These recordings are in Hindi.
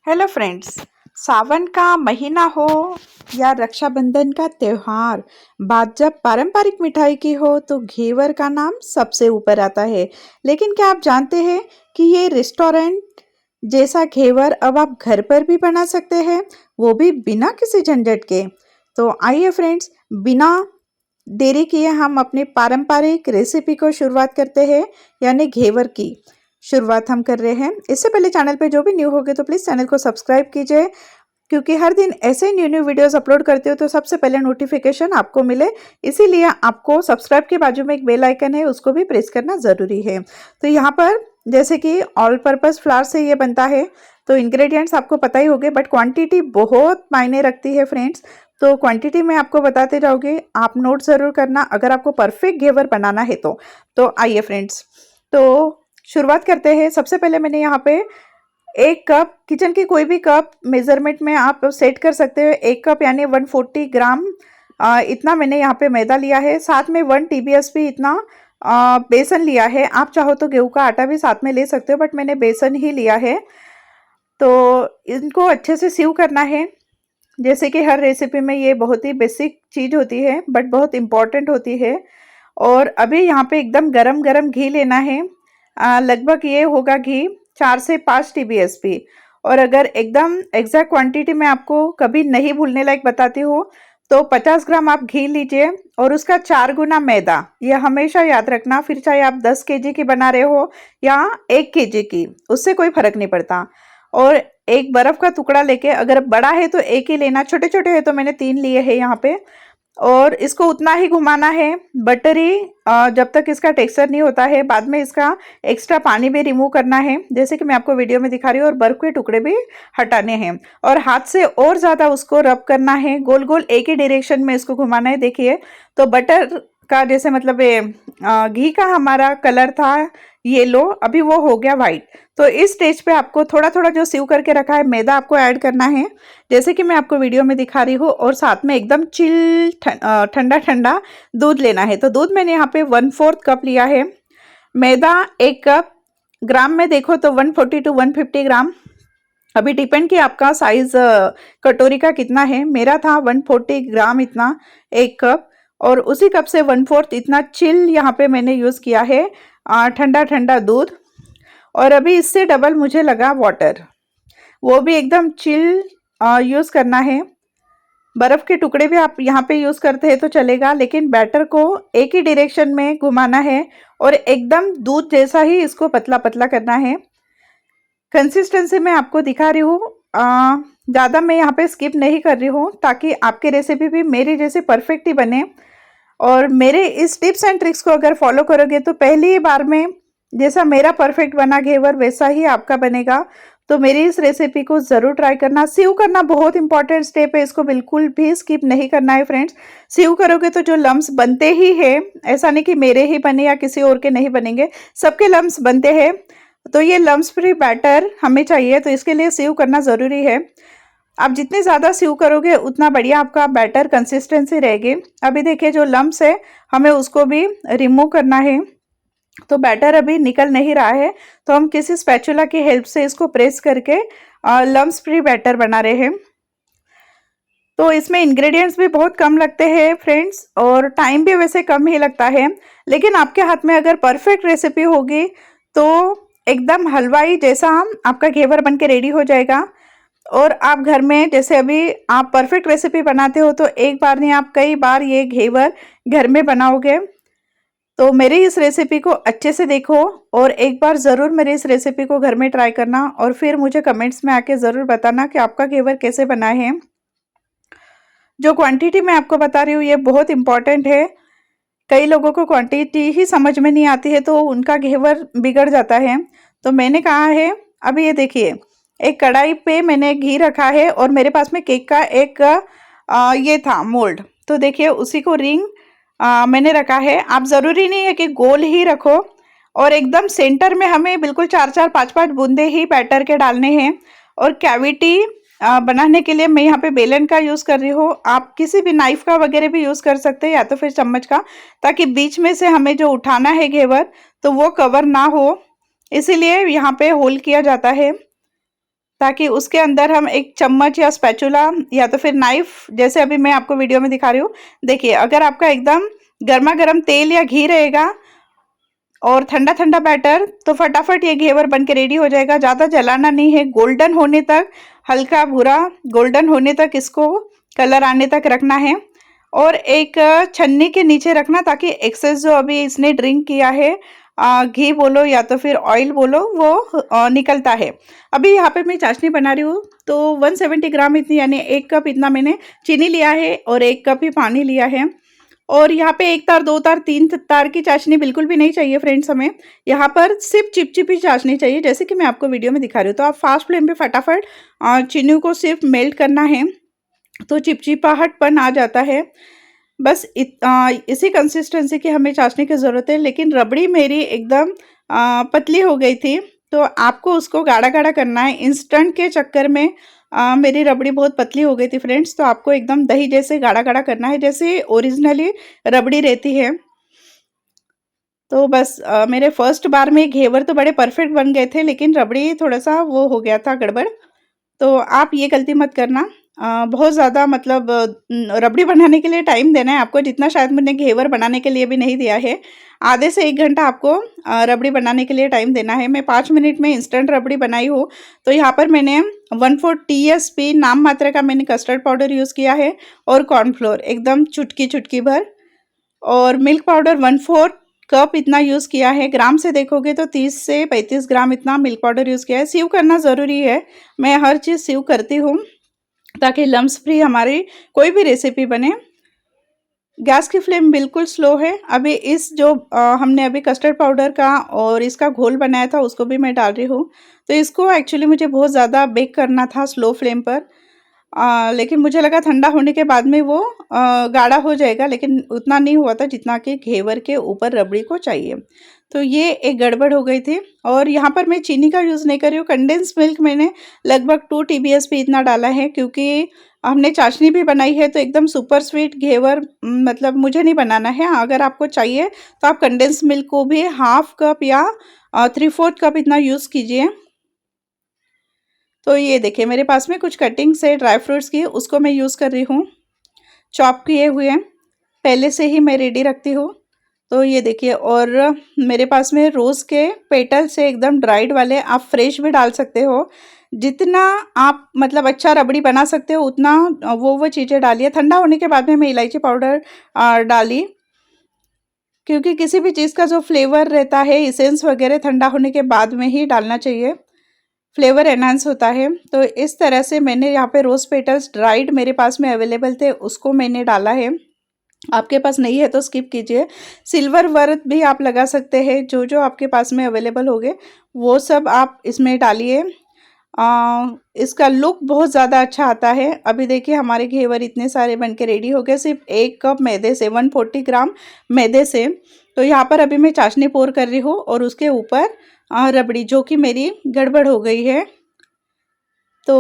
Hello friends. सावन का महीना हो या रक्षाबंधन का त्योहार, बात जब पारंपरिक मिठाई की हो तो घेवर का नाम सबसे ऊपर आता है। लेकिन क्या आप जानते हैं कि ये रेस्टोरेंट जैसा घेवर अब आप घर पर भी बना सकते हैं, वो भी बिना किसी झंझट के। तो आइए फ्रेंड्स, बिना देरी किए हम अपनी पारंपरिक रेसिपी को शुरुआत करते हैं, यानी घेवर की शुरुआत हम कर रहे हैं। इससे पहले चैनल पे जो भी न्यू होगे तो प्लीज़ चैनल को सब्सक्राइब कीजिए, क्योंकि हर दिन ऐसे ही न्यू न्यू वीडियोस अपलोड करते हो तो सबसे पहले नोटिफिकेशन आपको मिले। इसीलिए आपको सब्सक्राइब के बाजू में एक बेल आइकन है, उसको भी प्रेस करना ज़रूरी है। तो यहाँ पर जैसे कि ऑल पर्पज़ फ्लावर से ये बनता है, तो इंग्रेडिएंट्स आपको पता ही होंगे, बट क्वांटिटी बहुत मायने रखती है फ्रेंड्स। तो क्वांटिटी मैं आपको बताते जाओगे, आप नोट ज़रूर करना अगर आपको परफेक्ट घेवर बनाना है तो आइए फ्रेंड्स, तो शुरुआत करते हैं। सबसे पहले मैंने यहाँ पे 1 कप, किचन की कोई भी कप मेज़रमेंट में आप सेट कर सकते हो। 1 कप यानी 140 ग्राम इतना मैंने यहाँ पे मैदा लिया है। साथ में 1 टीबीएसपी इतना बेसन लिया है। आप चाहो तो गेहूं का आटा भी साथ में ले सकते हो, बट मैंने बेसन ही लिया है। तो इनको अच्छे से सीव करना है। जैसे कि हर रेसिपी में ये बहुत ही बेसिक चीज़ होती है, बट बहुत इम्पॉर्टेंट होती है। और अभी यहाँ पे एकदम गरम गरम घी लेना है। लगभग ये होगा घी 4 से 5 टीबीएसपी। और अगर एकदम एग्जैक्ट क्वांटिटी में आपको कभी नहीं भूलने लायक बताती हूँ, तो 50 ग्राम आप घी लीजिए और उसका 4 गुना मैदा, ये हमेशा याद रखना। फिर चाहे आप 10 केजी की बना रहे हो या 1 केजी की, उससे कोई फर्क नहीं पड़ता। और एक बर्फ का टुकड़ा लेके, अगर बड़ा है तो एक ही लेना, छोटे छोटे है तो मैंने 3 लिए हैं यहाँ पे। और इसको उतना ही घुमाना है बटरी, जब तक इसका टेक्सचर नहीं होता है। बाद में इसका एक्स्ट्रा पानी भी रिमूव करना है, जैसे कि मैं आपको वीडियो में दिखा रही हूँ। और बर्फ के टुकड़े भी हटाने हैं और हाथ से और ज़्यादा उसको रब करना है। गोल गोल एक ही डायरेक्शन में इसको घुमाना है। देखिए, तो बटर का जैसे मतलब ये घी का हमारा कलर था येलो, अभी वो हो गया वाइट। तो इस स्टेज पे आपको थोड़ा थोड़ा जो सीव करके रखा है मैदा आपको ऐड करना है, जैसे कि मैं आपको वीडियो में दिखा रही हूँ। और साथ में एकदम चिल ठंडा ठंडा दूध लेना है। तो दूध मैंने यहाँ पे 1/4 कप लिया है। मैदा 1 कप, ग्राम में देखो तो 140 to 150 ग्राम। अभी डिपेंड कि आपका साइज कटोरी का कितना है। मेरा था 140 ग्राम इतना, 1 कप। और उसी कप से 1/4 इतना चिल यहाँ पे मैंने यूज़ किया है ठंडा ठंडा दूध। और अभी इससे डबल मुझे लगा वाटर, वो भी एकदम चिल यूज़ करना है। बर्फ़ के टुकड़े भी आप यहाँ पे यूज़ करते हैं तो चलेगा, लेकिन बैटर को एक ही डायरेक्शन में घुमाना है और एकदम दूध जैसा ही इसको पतला पतला करना है। कंसिस्टेंसी मैं आपको दिखा रही हूँ, ज़्यादा मैं यहाँ पे स्किप नहीं कर रही हूँ, ताकि आपकी रेसिपी भी मेरी जैसे परफेक्ट ही बने। और मेरे इस टिप्स एंड ट्रिक्स को अगर फॉलो करोगे तो पहली बार में जैसा मेरा परफेक्ट बना घेवर वैसा ही आपका बनेगा। तो मेरी इस रेसिपी को ज़रूर ट्राई करना। सीव करना बहुत इंपॉर्टेंट स्टेप है, इसको बिल्कुल भी स्किप नहीं करना है फ्रेंड्स। सीव करोगे तो जो लम्स बनते ही है, ऐसा नहीं कि मेरे ही बने या किसी और के नहीं बनेंगे, सबके लम्स बनते हैं। तो ये लम्स फ्री बैटर हमें चाहिए, तो इसके लिए सीव करना ज़रूरी है। आप जितने ज़्यादा सीव करोगे उतना बढ़िया आपका बैटर कंसिस्टेंसी रहेगी। अभी देखिए, जो लम्स है हमें उसको भी रिमूव करना है। तो बैटर अभी निकल नहीं रहा है, तो हम किसी स्पैचुला की हेल्प से इसको प्रेस करके लम्स फ्री बैटर बना रहे हैं। तो इसमें इंग्रेडिएंट्स भी बहुत कम लगते हैं फ्रेंड्स, और टाइम भी वैसे कम ही लगता है। लेकिन आपके हाथ में अगर परफेक्ट रेसिपी होगी तो एकदम हलवाई जैसा आपका घेवर बन के रेडी हो जाएगा। और आप घर में जैसे अभी आप परफेक्ट रेसिपी बनाते हो तो एक बार नहीं, आप कई बार ये घेवर घर में बनाओगे। तो मेरी इस रेसिपी को अच्छे से देखो और एक बार ज़रूर मेरी इस रेसिपी को घर में ट्राई करना, और फिर मुझे कमेंट्स में आके ज़रूर बताना कि आपका घेवर कैसे बना है। जो क्वांटिटी मैं आपको बता रही हूँ ये बहुत इंपॉर्टेंट है। कई लोगों को क्वांटिटी ही समझ में नहीं आती है तो उनका घेवर बिगड़ जाता है। तो मैंने कहा है, अभी ये देखिए, एक कढ़ाई पे मैंने घी रखा है और मेरे पास में केक का एक ये था मोल्ड। तो देखिए, उसी को रिंग मैंने रखा है। आप ज़रूरी नहीं है कि गोल ही रखो, और एकदम सेंटर में हमें बिल्कुल 4-4 5-5 बूंदे ही बैटर के डालने हैं। और कैविटी बनाने के लिए मैं यहाँ पे बेलन का यूज़ कर रही हूँ। आप किसी भी नाइफ का वगैरह भी यूज़ कर सकते हैं, या तो फिर चम्मच का, ताकि बीच में से हमें जो उठाना है घेवर तो वो कवर ना हो, इसीलिए यहाँ पे होल किया जाता है। ताकि उसके अंदर हम एक चम्मच या स्पैचुला या तो फिर नाइफ, जैसे अभी मैं आपको वीडियो में दिखा रही हूँ। देखिए, अगर आपका एकदम गर्मा गर्म तेल या घी रहेगा और ठंडा ठंडा बैटर, तो फटाफट ये घेवर बन के रेडी हो जाएगा। ज़्यादा जलाना नहीं है, गोल्डन होने तक, हल्का भूरा गोल्डन होने तक इसको कलर आने तक रखना है। और एक छन्नी के नीचे रखना, ताकि एक्सेस जो अभी इसने ड्रिंक किया है, घी बोलो या तो फिर ऑयल बोलो, वो निकलता है। अभी यहाँ पे मैं चाशनी बना रही हूँ, तो 170 ग्राम इतनी, यानी 1 कप इतना मैंने चीनी लिया है और 1 कप ही पानी लिया है। और यहाँ पे 1 तार, 2 तार, 3 तार की चाशनी बिल्कुल भी नहीं चाहिए फ्रेंड्स हमें। यहाँ पर सिर्फ चिपचिपी चाशनी चाहिए, जैसे कि मैं आपको वीडियो में दिखा रही हूँ। तो आप फास्ट फ्लेम पे फटाफट चीनी को सिर्फ मेल्ट करना है, तो चिपचिपाहटपन आ जाता है। बस इसी कंसिस्टेंसी की हमें चाशनी की ज़रूरत है। लेकिन रबड़ी मेरी एकदम पतली हो गई थी, तो आपको उसको गाढ़ा-गाढ़ा करना है। इंस्टेंट के चक्कर में मेरी रबड़ी बहुत पतली हो गई थी फ्रेंड्स, तो आपको एकदम दही जैसे गाढ़ा-गाढ़ा करना है, जैसे ओरिजिनली रबड़ी रहती है। तो बस मेरे फर्स्ट बार में घेवर तो बड़े परफेक्ट बन गए थे, लेकिन रबड़ी थोड़ा-सा वो हो गया था गड़बड़। तो आप ये गलती मत करना। बहुत ज़्यादा मतलब रबड़ी बनाने के लिए टाइम देना है आपको, जितना शायद मैंने घेवर बनाने के लिए भी नहीं दिया है। आधे से 1 घंटा आपको रबड़ी बनाने के लिए टाइम देना है। मैं 5 मिनट में इंस्टेंट रबड़ी बनाई हूँ। तो यहाँ पर मैंने 1/4 टीएसपी नाम मात्र का मैंने कस्टर्ड पाउडर यूज़ किया है, और कॉर्नफ्लोर एकदम चुटकी-चुटकी भर, और मिल्क पाउडर 1/4 कप इतना यूज़ किया है। ग्राम से देखोगे तो 30 से 35 ग्राम इतना मिल्क पाउडर यूज़ किया है। सीव करना ज़रूरी है, मैं हर चीज़ सीव करती हूँ, ताकि लम्स फ्री हमारी कोई भी रेसिपी बने। गैस की फ्लेम बिल्कुल स्लो है। अभी इस जो हमने अभी कस्टर्ड पाउडर का और इसका घोल बनाया था, उसको भी मैं डाल रही हूँ। तो इसको एक्चुअली मुझे बहुत ज़्यादा बेक करना था स्लो फ्लेम पर, लेकिन मुझे लगा ठंडा होने के बाद में वो गाढ़ा हो जाएगा, लेकिन उतना नहीं हुआ था जितना कि घेवर के ऊपर रबड़ी को चाहिए। तो ये एक गड़बड़ हो गई थी। और यहाँ पर मैं चीनी का यूज़ नहीं कर रही हूँ, कंडेंस मिल्क मैंने लगभग 2 टीबीएसपी इतना डाला है, क्योंकि हमने चाशनी भी बनाई है, तो एकदम सुपर स्वीट घेवर मतलब मुझे नहीं बनाना है। अगर आपको चाहिए तो आप कंडेंस मिल्क को भी हाफ कप या 3/4 कप इतना यूज़ कीजिए। तो ये देखिए, मेरे पास में कुछ कटिंग्स है ड्राई फ्रूट्स की, उसको मैं यूज़ कर रही हूँ। चॉप किए हुए पहले से ही मैं रेडी रखती हूँ। तो ये देखिए, और मेरे पास में रोज़ के पेटल्स है एकदम ड्राइड वाले, आप फ्रेश भी डाल सकते हो। जितना आप मतलब अच्छा रबड़ी बना सकते हो, उतना वो चीज़ें डालिए। ठंडा होने के बाद में मैं इलायची पाउडर डाली, क्योंकि किसी भी चीज़ का जो फ्लेवर रहता है, एसेंस वगैरह ठंडा होने के बाद में ही डालना चाहिए, फ्लेवर एनहांस होता है। तो इस तरह से मैंने यहाँ पे रोज़ पेटल्स ड्राइड मेरे पास में अवेलेबल थे, उसको मैंने डाला है। आपके पास नहीं है तो स्किप कीजिए। सिल्वर वर्थ भी आप लगा सकते हैं, जो आपके पास में अवेलेबल होंगे वो सब आप इसमें डालिए। इसका लुक बहुत ज़्यादा अच्छा आता है। अभी देखिए, हमारे घेवर इतने सारे बन के रेडी हो गए, सिर्फ 1 कप मैदे से, 140 ग्राम मैदे से। तो यहाँ पर अभी मैं चाशनी पोर कर रही हूँ, और उसके ऊपर रबड़ी, जो कि मेरी गड़बड़ हो गई है, तो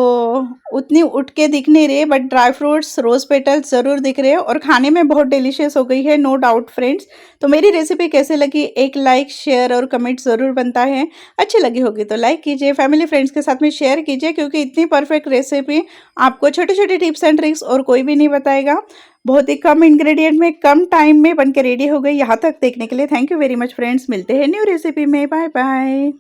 उतनी उठ के दिख नहीं रही, but dry fruits, rose petals ज़रूर दिख रहे हैं, और खाने में बहुत डिलीशियस हो गई है, नो डाउट फ्रेंड्स। तो मेरी रेसिपी कैसे लगी, एक लाइक, शेयर और कमेंट ज़रूर बनता है। अच्छी लगी होगी तो लाइक कीजिए, फैमिली फ्रेंड्स के साथ में शेयर कीजिए, क्योंकि इतनी परफेक्ट रेसिपी आपको छोटे-छोटे टिप्स एंड ट्रिक्स और कोई भी नहीं बताएगा। बहुत ही कम इंग्रेडिएंट में, कम टाइम में बन के रेडी हो गई। यहाँ तक देखने के लिए thank you very much friends. मिलते हैं न्यू रेसिपी में। Bye bye.